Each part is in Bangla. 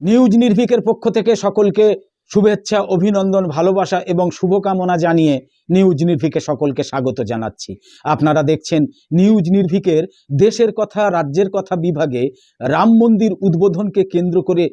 নিউজ নির্ভীকের পক্ষ থেকে সকলকে শুভেচ্ছা, অভিনন্দন, ভালোবাসা এবং শুভকামনা জানিয়ে নিউজ নির্ভীকে সকলকে স্বাগত জানাচ্ছি। আপনারা দেখছেন নিউজ নির্ভীকের দেশের কথা রাজ্যের কথা বিভাগে রাম মন্দির উদ্বোধনকে কেন্দ্র করে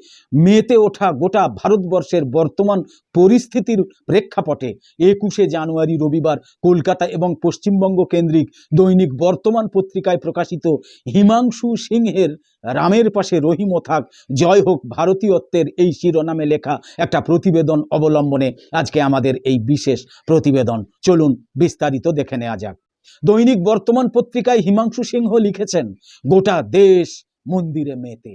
মেতে ওঠা গোটা ভারতবর্ষের বর্তমান পরিস্থিতির প্রেক্ষাপটে 21শে জানুয়ারি রবিবার কলকাতা এবং পশ্চিমবঙ্গ কেন্দ্রিক দৈনিক বর্তমান পত্রিকায় প্রকাশিত হিমাংশু সিংহের রামের পাশে রহিমও থাক, জয় হোক ভারতীয়ত্বের এই শিরোনামে লেখা একটা প্রতিবেদন অবলম্বনে আজকে আমাদের এই বিশেষ প্রতিবেদন। চলুন বিস্তারিত দেখে নেওয়া যাক। দৈনিক বর্তমান পত্রিকায় হিমাংশু সিংহ লিখেছেন, গোটা দেশ মন্দিরে মেতে,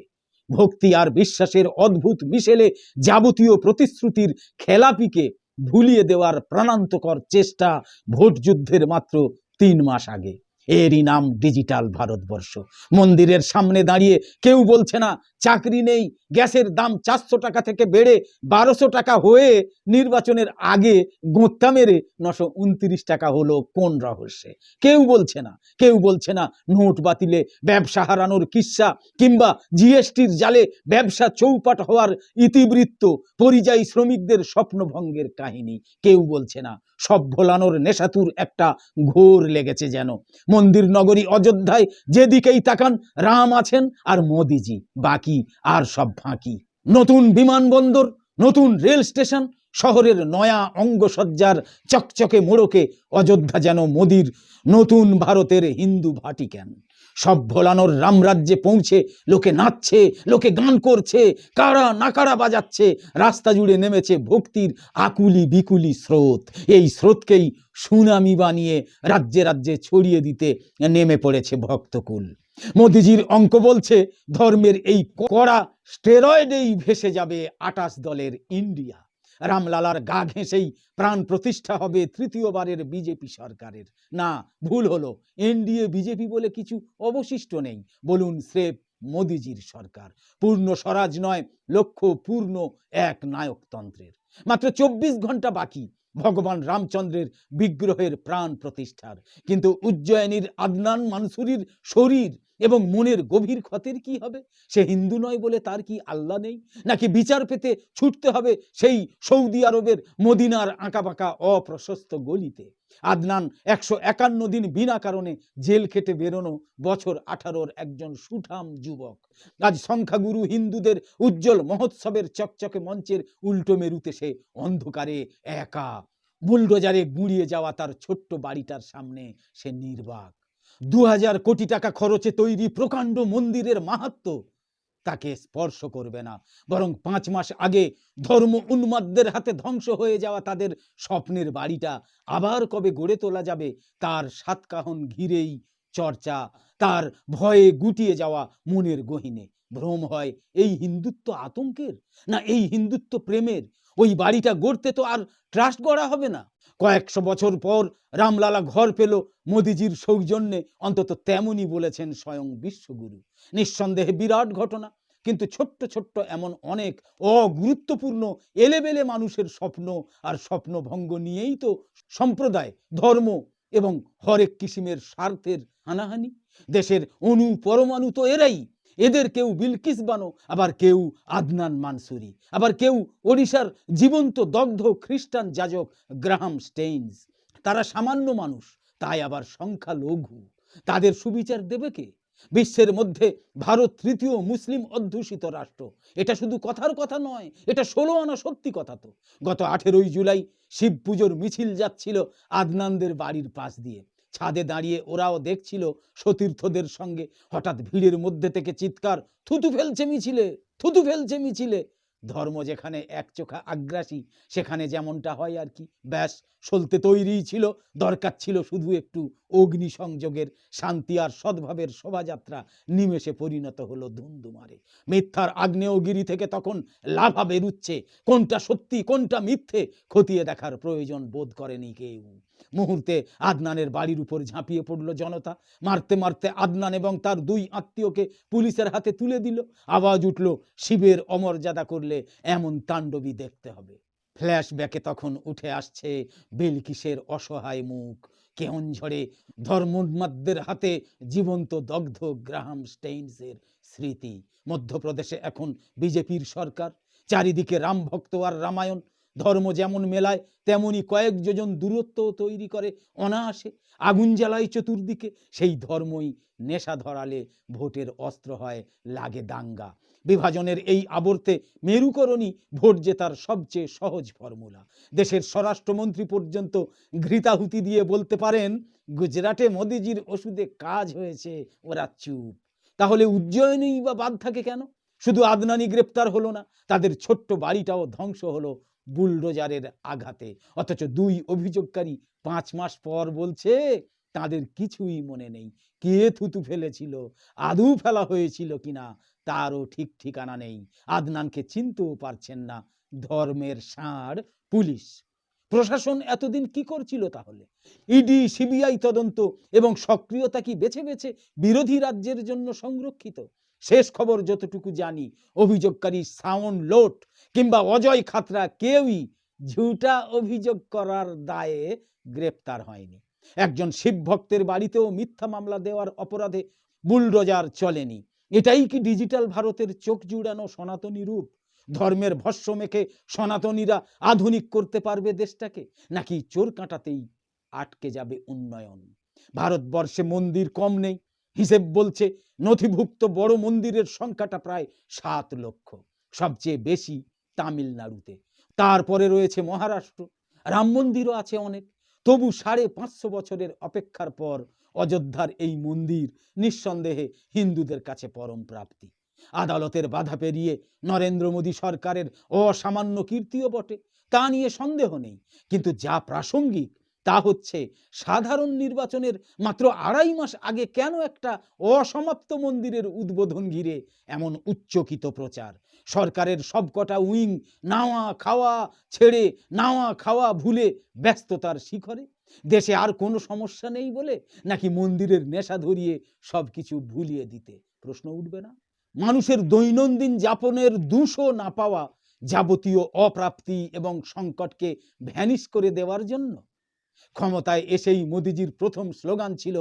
ভক্তি আর বিশ্বাসের অদ্ভুত মিশেলে যাবতীয় প্রতিশ্রুতির খেলাপিকে ভুলিয়ে দেওয়ার প্রাণান্তকর চেষ্টা ভোট যুদ্ধের মাত্র 3 মাস আগে। এরই নাম ডিজিটাল ভারতবর্ষ। মন্দিরের সামনে দাঁড়িয়ে কেউ বলছে না চাকরি নেই, গ্যাসের দাম 400 টাকা থেকে বেড়ে 1200 টাকা হয়ে নির্বাচনের আগে গোঁত্তা মেরে 929 টাকা হলো কোন রহস্যে। কেউ বলছে না, কেউ বলছে না নোট বাতিলে ব্যবসা হারানোর কিস্সা কিংবা জিএসটির জালে ব্যবসা চৌপাট হওয়ার ইতিবৃত্ত, পরিযায়ী শ্রমিকদের স্বপ্নভঙ্গের কাহিনী। কেউ বলছে না সব ভোলানোর নেশাতুর একটা ঘোর লেগেছে যেন। মন্দির নগরী অযোধ্যায় যেদিকেই তাকান রাম আছেন আর মোদিজি, বাকি আর সব ফাঁকি। নতুন বিমানবন্দর, নতুন রেল স্টেশন, শহরের নয়া অঙ্গসজ্জার চকচকে মোড়কে অযোধ্যা যেন মোদির নতুন ভারতের হিন্দু ভাটিকান। সব ভোলানোর রামরাজ্যে পৌঁছে লোকে নাচছে, লোকে গান করছে, কারা নাকারা বাজাচ্ছে, রাস্তা জুড়ে নেমেছে ভক্তির আকুলি বিকুলি স্রোত। এই স্রোতকেই সুনামি বানিয়ে রাজ্যে রাজ্যে ছড়িয়ে দিতে নেমে পড়েছে ভক্তকুল। মোদিজির অঙ্ক বলছে ধর্মের এই কড়া স্টেরয়েডেই ভেসে যাবে 28 দলের ইন্ডিয়া। রামলালার গা ঘেঁষেই প্রাণ প্রতিষ্ঠা হবে তৃতীয়বারের বিজেপি সরকারের। না, ভুল হলো, এনডিএ বিজেপি বলে কিছু অবশিষ্ট নেই, বলুন স্রেফ মোদিজির সরকার। পূর্ণ স্বরাজ নয়, লক্ষ্য পূর্ণ এক নায়কতন্ত্রের। মাত্র 24 ঘন্টা বাকি ভগবান রামচন্দ্রের বিগ্রহের প্রাণ প্রতিষ্ঠার। কিন্তু উজ্জয়িনীর আদনান মানসুরির শরীর এবং মনের গভীর ক্ষতের কি হবে? সে হিন্দু নয় বলে তার কি আল্লাহ নেই? নাকি বিচার পেতে ছুটতে হবে সেই সৌদি আরবের মদিনার আঁকাবাঁকা অপ্রশস্ত গলিতে? আদনান 151 দিন বিনা কারণে জেল খেটে বেরোনো বছর 18-র একজন সুঠাম যুবক আজ সংখ্যাগুরু হিন্দুদের উজ্জ্বল মহোৎসবের চকচকে মঞ্চের উল্টো মেরুতে সে অন্ধকারে একা, বুলডোজারে গুঁড়িয়ে যাওয়া তার ছোট্ট বাড়িটার সামনে সে নির্বাক। 2000 কোটি টাকা খরচে তৈরি প্রকাণ্ড মন্দিরের মাহাত্ম্য তাকে স্পর্শ করবে না, বরং 5 মাস আগে ধর্ম উন্মাদদের হাতে ধ্বংস হয়ে যাওয়া তাদের স্বপ্নের বাড়িটা আবার কবে গড়ে তোলা যাবে তার সাতকাহন ঘিরেই চর্চা, তার ভয়ে গুটিয়ে যাওয়া মনের গহীনে। ভ্রম হয় এই হিন্দুত্ব আতঙ্কের, না এই হিন্দুত্ব প্রেমের? ওই বাড়িটা গড়তে তো আর ট্রাস্ট গড়া হবে না। কয়েকশো বছর পর রামলালা ঘর পেল মোদিজির সৌজন্যে, অন্তত তেমনই বলেছেন স্বয়ং বিশ্বগুরু। নিঃসন্দেহে বিরাট ঘটনা, কিন্তু ছোট্ট ছোট্ট এমন অনেক অগুরুত্বপূর্ণ এলেবেলে মানুষের স্বপ্ন আর স্বপ্নভঙ্গ নিয়েই তো সম্প্রদায়, ধর্ম এবং হরেক কিসিমের স্বার্থের হানাহানি। দেশের অণু পরমাণু তো এরাই। এদের কেউ বিলকিস বানো, আবার কেউ আদনান মানসুরি, আবার কেউ ওড়িশার জীবন্ত দগ্ধ খ্রিস্টান যাজক গ্রাহাম স্টেইনস। তারা সামান্য মানুষ, তাই আবার সংখ্যালঘু। তাদের সুবিচার দেবে কে? বিশ্বের মধ্যে ভারত তৃতীয় মুসলিম অধ্যুষিত রাষ্ট্র। এটা শুধু কথার কথা নয়, এটা 16 আনা সত্যি কথা। তো গত 18ই জুলাই শিব পুজোর মিছিল যাচ্ছিল আদনানদের বাড়ির পাশ দিয়ে। ছাদে দাঁড়িয়ে ওরাও দেখছিল সতীর্থদের সঙ্গে। হঠাৎ ভিড়ের মধ্যে থেকে চিৎকার, থুতু ফেলছে মিছিলে, থুতু ফেলছে মিছিলে। ধর্ম যেখানে একচোখা আগ্রাসী, সেখানে যেমনটা হয় আর কি। ব্যাস, সলতে তৈরি ছিল, দরকার ছিল শুধু একটু অগ্নি সংযোগের। শান্তি আর সদ্ভাবের শোভাযাত্রা নিমেষে পরিণত হলো ধুন্ধুমারে। মিথ্যার আগ্নেয়গিরি থেকে তখন লাভা বেরুচ্ছে। কোনটা সত্যি কোনটা মিথ্যে খতিয়ে দেখার প্রয়োজন বোধ করেনি কেউ। মুহূর্তে আদনানের বাড়ির উপর ঝাঁপিয়ে পড়ল জনতা। মারতে মারতে আদনান এবং তার 2 আত্মীয়কে পুলিশের হাতে তুলে দিল। আওয়াজ উঠল, শিবের অমর্যাদা করলে এমন তাণ্ডবী দেখতে হবে। ফ্ল্যাশব্যাকে তখন উঠে আসছে বিলকিসের অসহায় মুখ, কেওনঝড়ে ধর্মোন্মাদদের হাতে জীবন্ত দগ্ধ গ্রাহাম স্টেইনসের স্মৃতি। মধ্যপ্রদেশে এখন বিজেপির সরকার, চারিদিকে রাম ভক্ত আর রামায়ণ। ধর্ম যেমন মেলায় তেমনি কয়েক যোজন দূরত্ব তৈরি করে অনায়াসে। আগুন জ্বালায় চতুর্দিকে, সেই ধর্মই নেশা ধরালে ভোটের অস্ত্র হয়, লাগে দাঙ্গা। বিভাজনের এই আবর্তে মেরুকরণই ভোট জেতার সবচেয়ে সহজ ফর্মুলা। দেশের স্বরাষ্ট্রমন্ত্রী পর্যন্ত ঘৃতাহুতি দিয়ে বলতে পারেন, গুজরাটে মোদিজির ওষুধে কাজ হয়েছে, ওরা চুপ। তাহলে উজ্জয়িনেই বা বাদ থাকে কেন? শুধু আদনানি গ্রেপ্তার হলো না, তাদের ছোট্ট বাড়িটাও ধ্বংস হলো বুলডোজারের আঘাতে। অথচ দুই অভিযোগকারী 5 মাস পর বলছে তাদের কিছুই মনে নেই। কে থুতু ফেলেছিল, আদৌ ফেলা হয়েছিল কিনা তারও ঠিক ঠিকানা নেই। আদনানকে চিনতেও পারছেন না ধর্মের ষাঁড় পুলিশ। প্রশাসন এতদিন কি করছিল তাহলে? ইডি সিবিআই তদন্ত এবং সক্রিয়তা কি বেছে বেছে বিরোধী রাজ্যের জন্য সংরক্ষিত? শেষ খবর যতটুকু জানি, অভিযোগকারী শাওন লোট কিংবা অজয় খাতরা কেউই ঝুটা অভিযোগ করার দায়ে গ্রেপ্তার হয়নি। একজন শিব ভক্তের বাড়িতেও মিথ্যা মামলা দেওয়ার অপরাধে বুলডোজার চলেনি। এটাই কি ডিজিটাল ভারতের চোখ জুড়ানো সনাতনী রূপ? ধর্মের ভস্য মেখে সনাতনীরা আধুনিক করতে পারবে দেশটাকে, নাকি চোর কাঁটাতেই আটকে যাবে উন্নয়ন? ভারতবর্ষে মন্দির কম নেই, হিসেব বলছে নথিভুক্ত বড় মন্দিরের সংখ্যাটা প্রায় 7 লক্ষ। সবচেয়ে বেশি তামিলনাড়ুতে, তারপরে রয়েছে মহারাষ্ট্র। রাম মন্দিরও আছে অনেক, তবু 550 বছরের অপেক্ষার পর অযোধ্যার এই মন্দির নিঃসন্দেহে হিন্দুদের কাছে পরম প্রাপ্তি। আদালতের বাধা পেরিয়ে নরেন্দ্র মোদী সরকারের অসামান্য কীর্তিও বটে, তা নিয়ে সন্দেহ নেই। কিন্তু যা প্রাসঙ্গিক তা হচ্ছে সাধারণ নির্বাচনের মাত্র 2.5 মাস আগে কেন একটা অসমাপ্ত মন্দিরের উদ্বোধন ঘিরে এমন উচ্চকিত প্রচার? সরকারের সবকটা উইং নাওয়া খাওয়া ছেড়ে, নাওয়া খাওয়া ভুলে ব্যস্ততার শিখরে। দেশে আর কোনো সমস্যা নেই বলে, নাকি মন্দিরের নেশা ধরিয়ে সবকিছু ভুলিয়ে দিতে? প্রশ্ন উঠবে না? মানুষের দৈনন্দিন যাপনের দুশো না পাওয়া যাবতীয় অপ্রাপ্তি এবং সংকটকে ভ্যানিশ করে দেওয়ার জন্য? ক্ষমতায় এসেই মোদিজির প্রথম স্লোগান ছিল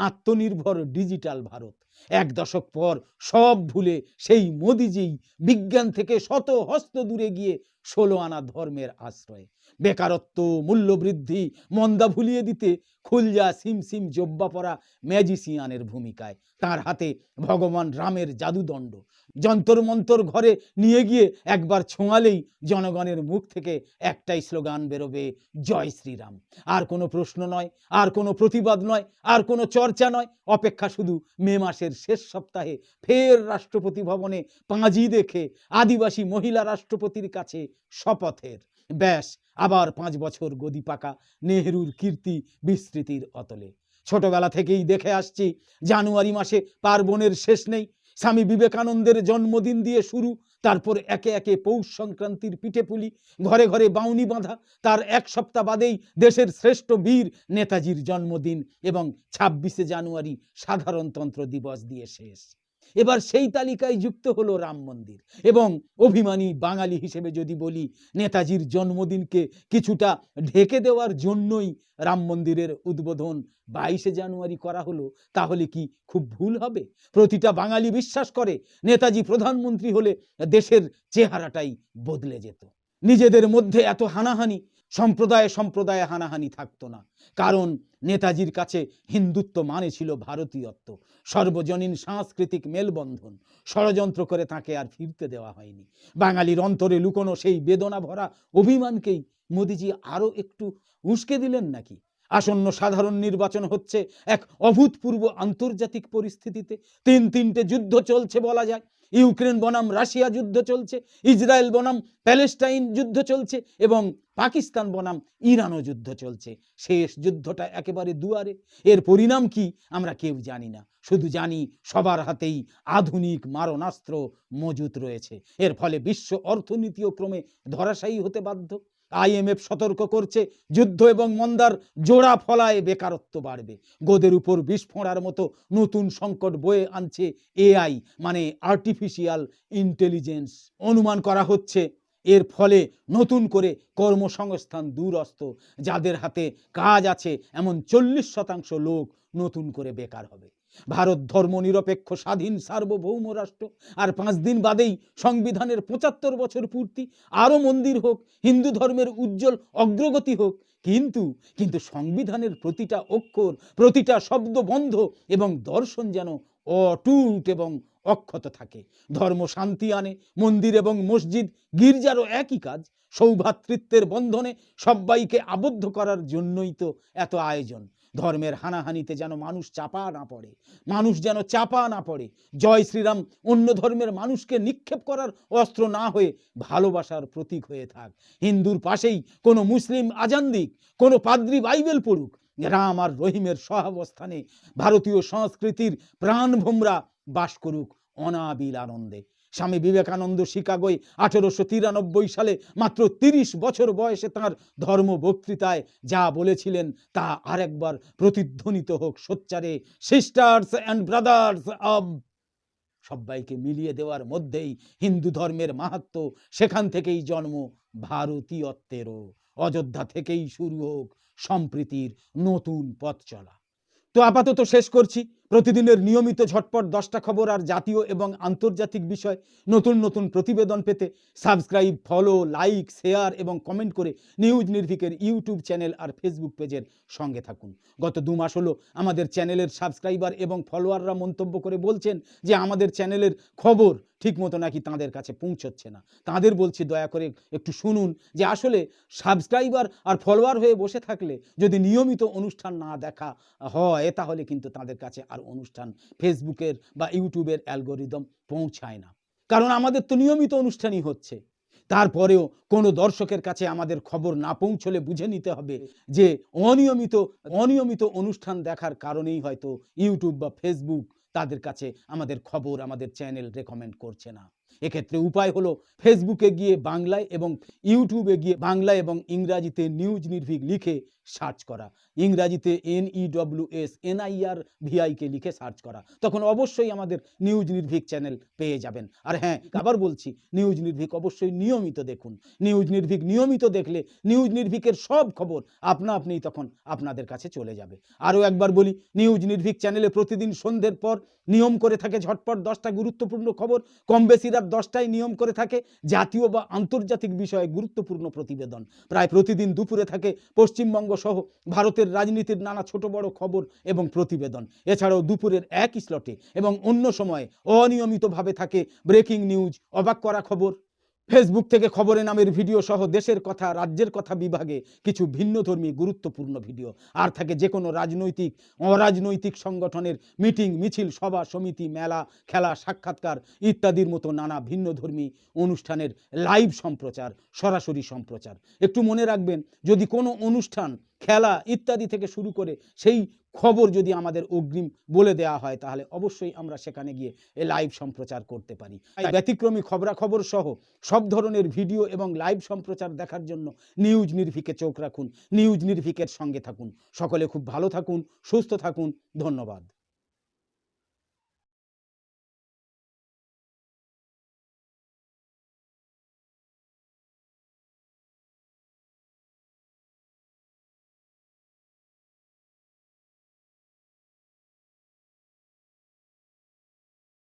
আত্মনির্ভর ডিজিটাল ভারত। 1 দশক পর সব ভুলে সেই মোদিজিই বিজ্ঞান থেকে শত হস্ত দূরে গিয়ে 16 আনা ধর্মের আশ্রয়। বেকারত্ব, মূল্যবৃদ্ধি, মন্দা ভুলিয়ে দিতে খুলজা সিম সিম জব্বা পরা ম্যাজিসিয়ানের ভূমিকায়। তার হাতে ভগবান রামের জাদুদণ্ড। যন্তর মন্তর ঘরে নিয়ে গিয়ে একবার ছোঁয়ালেই জনগণের মুখ থেকে একটাই স্লোগান বেরোবে, জয় শ্রীরাম। আর কোনো প্রশ্ন নয়, আর কোনো প্রতিবাদ নয়, আর কোনো চর্চা নয়। অপেক্ষা শুধু মে মাসের শেষ সপ্তাহে ফের রাষ্ট্রপতি ভবনে পাঁজি দেখে আদিবাসী মহিলা রাষ্ট্রপতির কাছে শপথের। ব্যাস, আবার 5 বছর গদি পাকা নেহরুর কীর্তি বিস্তৃতির অতলে। ছোটবেলা থেকেই দেখে আসছি জানুয়ারি মাসে পার্বণের শেষ নেই। স্বামী বিবেকানন্দের জন্মদিন দিয়ে শুরু, তারপর একে একে পৌষ সংক্রান্তির পিঠেপুলি, ঘরে ঘরে বাউনি বাঁধা। তার 1 সপ্তাহ বাদেই দেশের শ্রেষ্ঠ বীর নেতাজির জন্মদিন এবং 26শে জানুয়ারি সাধারণতন্ত্র দিবস দিয়ে শেষ। এবার সেই তালিকায় যুক্ত হলো রাম মন্দির। এবং অভিমানী বাঙালি হিসেবে যদি বলি, নেতাজির জন্মদিনকে কিছুটা ঢেকে দেওয়ার জন্যই রাম মন্দিরের উদ্বোধন 22শে জানুয়ারি করা হলো, তাহলে কি খুব ভুল হবে? প্রতিটা বাঙালি বিশ্বাস করে নেতাজি প্রধানমন্ত্রী হলে দেশের চেহারাটাই বদলে যেত। নিজেদের মধ্যে এত হানাহানি, সম্প্রদায়ে সম্প্রদায়ে হানাহানি থাকতো না। কারণ নেতাজির কাছে হিন্দুত্ব মানে ছিল ভারতীয়ত্ব, সর্বজনীন সাংস্কৃতিক মেলবন্ধন। ষড়যন্ত্র করে তাকে আর ফিরতে দেওয়া হয়নি। বাঙালির অন্তরে লুকোনো সেই বেদনা ভরা অভিমানকেই মোদিজি আরও একটু উস্কে দিলেন নাকি? আসন্ন সাধারণ নির্বাচন হচ্ছে এক অভূতপূর্ব আন্তর্জাতিক পরিস্থিতিতে। 3টে যুদ্ধ চলছে বলা যায়। ইউক্রেন বনাম রাশিয়া যুদ্ধ চলছে, ইসরায়েল বনাম প্যালেস্টাইন যুদ্ধ চলছে এবং পাকিস্তান বনাম ইরানও যুদ্ধ চলছে। শেষ যুদ্ধটা একেবারে দুয়ারে। এর পরিণাম কি আমরা কেউ জানি না, শুধু জানি সবার হাতেই আধুনিক মারণাস্ত্র মজুত রয়েছে। এর ফলে বিশ্ব অর্থনীতিও ক্রমে ধরাশায়ী হতে বাধ্য। IMF সতর্ক করছে, যুদ্ধ এবং মন্দার জোড়া ফলায় বেকারত্ব বাড়বে। গোদের উপর বিষ ফোঁড়ার মতো নতুন সংকট বয়ে আনছে AI, মানে আর্টিফিশিয়াল ইন্টেলিজেন্স। অনুমান করা হচ্ছে এর ফলে নতুন করে কর্মসংস্থান দূরস্ত, যাদের হাতে কাজ আছে এমন 40% লোক নতুন করে বেকার হবে। ভারত ধর্মনিরপেক্ষ স্বাধীন সার্বভৌম রাষ্ট্র, আর 5 দিন বাদেই সংবিধানের 75 বছর পূর্তি। আরও মন্দির হোক, হিন্দু ধর্মের উজ্জ্বল অগ্রগতি হোক, কিন্তু সংবিধানের প্রতিটা অক্ষর, প্রতিটা শব্দবন্ধ এবং দর্শন যেন অটুট এবং অক্ষত থাকে। ধর্ম শান্তি আনে, মন্দির এবং মসজিদ গির্জারও একই কাজ। সৌভ্রাতৃত্বের বন্ধনে সবাইকে আবদ্ধ করার জন্যই তো এত আয়োজন। ধর্মের হানাহানিতে যেন মানুষ চাপা না পড়ে। জয় শ্রীরাম অন্য ধর্মের মানুষকে নিক্ষেপ করার অস্ত্র না হয়ে ভালোবাসার প্রতীক হয়ে থাক। হিন্দুর পাশেই কোনো মুসলিম আজান দিক, কোনো পাদ্রী বাইবেল পড়ুক। রাম আর রহিমের সহাবস্থানে ভারতীয় সংস্কৃতির প্রাণভোমরা বাস করুক অনাবিল আনন্দে। স্বামী বিবেকানন্দ শিকাগোয় 1893 সালে মাত্র 30 বছর বয়সে তাঁর ধর্ম বক্তৃতায় যা বলেছিলেন তা আরেকবার প্রতিধ্বনিত হোক সোচ্চারে। সিস্টার্স অ্যান্ড ব্রাদার্স অব, সবাইকে মিলিয়ে দেওয়ার মধ্যেই হিন্দু ধর্মের মাহাত্ম্য, সেখান থেকেই জন্ম ভারতীয়ত্বেরও। অযোধ্যা থেকেই শুরু হোক সম্প্রীতির নতুন পথ চলা। তো আপাতত শেষ করছি। প্রতিদিনের নিয়মিত ঝটপট 10টা খবর আর জাতীয় এবং আন্তর্জাতিক বিষয় নতুন নতুন প্রতিবেদন পেতে সাবস্ক্রাইব, ফলো, লাইক, শেয়ার এবং কমেন্ট করে নিউজ নির্ভীকের ইউটিউব চ্যানেল আর ফেসবুক পেজের সঙ্গে থাকুন। গত 2 মাস হলো আমাদের চ্যানেলের সাবস্ক্রাইবার এবং ফলোয়াররা মন্তব্য করে বলছেন যে আমাদের চ্যানেলের খবর ঠিকমতো নাকি তাঁদের কাছে পৌঁছচ্ছে না। তাঁদের বলছি দয়া করে একটু শুনুন যে আসলে সাবস্ক্রাইবার আর ফলোয়ার হয়ে বসে থাকলে যদি নিয়মিত অনুষ্ঠান না দেখা হয় তাহলে কিন্তু তাদের কাছে আর অনুষ্ঠান ফেসবুকের বা ইউটিউবের অ্যালগোরিদম পৌঁছায় না। কারণ আমাদের তো নিয়মিত অনুষ্ঠানই হচ্ছে। তারপরেও কোনো দর্শকের কাছে আমাদের খবর না পৌঁছলে বুঝে নিতে হবে যে অনিয়মিত অনুষ্ঠান দেখার কারণেই হয়তো ইউটিউব বা ফেসবুক তাদের কাছে আমাদের খবর, আমাদের চ্যানেল রেকমেন্ড করছে না। এক্ষেত্রে উপায় হলো ফেসবুকে গিয়ে বাংলায় এবং ইউটিউবে গিয়ে বাংলা এবং ইংরাজিতে নিউজ নির্ভীক লিখে সার্চ করা। ইংরাজিতে NEWSNIRVIK লিখে সার্চ করা, তখন অবশ্যই আমাদের নিউজ নির্ভীক চ্যানেল পেয়ে যাবেন। আর হ্যাঁ, আবার বলছি, নিউজ নির্ভীক অবশ্যই নিয়মিত দেখুন। নিউজ নির্ভীক নিয়মিত দেখলে নিউজ নির্ভীকের সব খবর আপনিই তখন আপনাদের কাছে চলে যাবে। আরও একবার বলি, নিউজ নির্ভীক চ্যানেলে প্রতিদিন সন্ধ্যের পর নিয়ম করে থাকে ঝটপট 10টা গুরুত্বপূর্ণ খবর। কম বেশি রাত 10টায় নিয়ম করে থাকে জাতীয় বা আন্তর্জাতিক বিষয়ে গুরুত্বপূর্ণ প্রতিবেদন। প্রায় প্রতিদিন দুপুরে থাকে পশ্চিমবঙ্গ সহ ভারতের রাজনীতির নানা ছোট বড় খবর এবং প্রতিবেদন। এছাড়াও দুপুরের একই স্লটে এবং অন্য সময় অনিয়মিতভাবে থাকে ব্রেকিং নিউজ, অবাক করা খবর। ফেসবুক থেকে খবরে নামের ভিডিও সহ দেশের কথা, রাজ্যের কথা বিভাগে কিছু ভিন্নধর্মী গুরুত্বপূর্ণ ভিডিও। আর থাকে যে কোনো রাজনৈতিক, অরাজনৈতিক সংগঠনের মিটিং, মিছিল, সভা সমিতি, মেলা, খেলা, সাক্ষাৎকার ইত্যাদির মতো নানা ভিন্নধর্মী অনুষ্ঠানের লাইভ সম্প্রচার, সরাসরি সম্প্রচার। একটু মনে রাখবেন, যদি কোনো অনুষ্ঠান, খেলা ইত্যাদি থেকে শুরু করে সেই খবর যদি আমাদের অগ্রিম বলে দেওয়া হয় তাহলে অবশ্যই আমরা সেখানে গিয়ে লাইভ সম্প্রচার করতে পারি। ব্যতিক্রমী খবরাখবর সহ সব ধরনের ভিডিও এবং লাইভ সম্প্রচার দেখার জন্য নিউজ নির্ভীকে চোখ রাখুন, নিউজ নির্ভীকের সঙ্গে থাকুন। সকলে খুব ভালো থাকুন, সুস্থ থাকুন। ধন্যবাদ।